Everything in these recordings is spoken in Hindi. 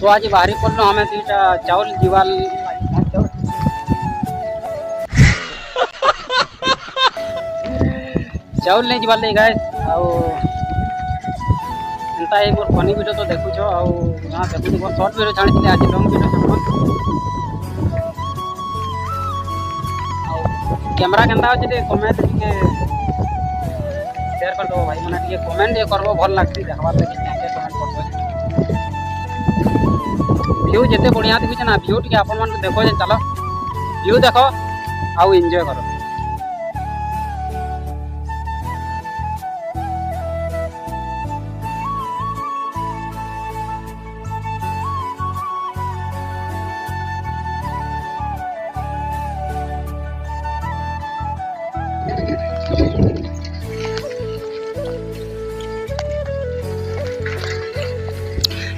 तो आज बाहरी पड़ल हमें दुईटा चाउल जीवाल चाउल नहीं जीवाल गाय एंता एक मोर फनी वीडियो तो देखुछ आउ जहाँ देखुछ मोर शॉर्ट वीडियो छाड़ी आज लॉन्ग वीडियो छाड़ कैमरा केनता अच्छे कमेंट टिके शेयर कर दो भाई मैंने टिके कमेंट ये करबो भल लागसी देखबार लगे कमेंट करबो व्यू जिते बढ़िया दिखुचे ना व्यू टिके आपन मन देखो जे चलो व्यू देखो आउ एंजॉय करो।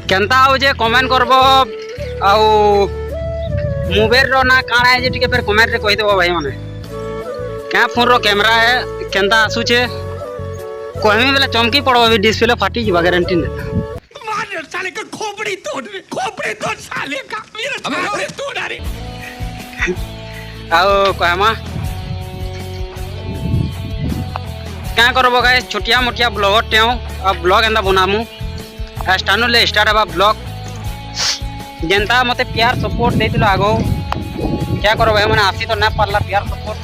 केनता हो जे कमेंट करबो आउ मोबाइल रो ना काଣା है जे टिके फिर कमेंट रे कहि देबो भाई माने क्या फोन रो कैमरा है केनता आसु छे कोहमी बेला चमकी पड़ो अभी डिस्प्ले फाटी जीवा गारंटी ने मार साले का खोपड़ी तोड़ साले का मेरा खोपड़ी तोड़ अरे आउ कहमा क्या करबो गाइस छोटिया मोटिया ब्लॉगर टेऊ अब ब्लॉग एंदा बनामु स्टार्ट ले स्टार्ट हवा ब्लॉग जनता मते प्यार सपोर्ट देतिलो आगो क्या करो भाई माने आसी तो ना पारला प्यार सपोर्ट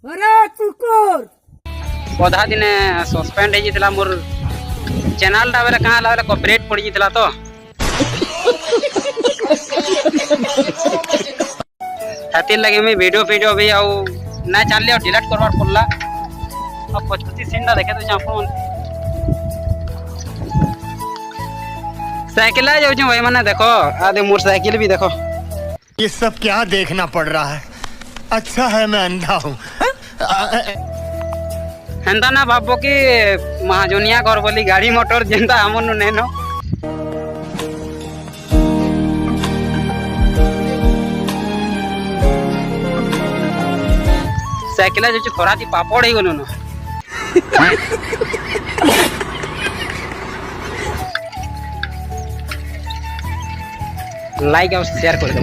अरे कुकुर पौधा दिने सस्पेंड हे जितला मोर चैनल टा बेले कहां लावेला कॉपीराइट पड़ जितला तो खातिर लगे मैं वीडियो भी आउ ना चलले और डिलीट करवार पड़ला अब पचपति सीन देखे तो आपन साइकिल आ जाऊ भाई मैंने देखो आधे मोटरसाइकिल भी देखो। ये सब क्या देखना पड़ रहा है अच्छा है मैं अंधा हूँ हेंता ना भाबो कि महाजोनिया घर बोली गाड़ी मोटर जेंता हमन नै नो साइकिल जो खरा थी पापड़ ही गलो न लाइक और शेयर कर दो।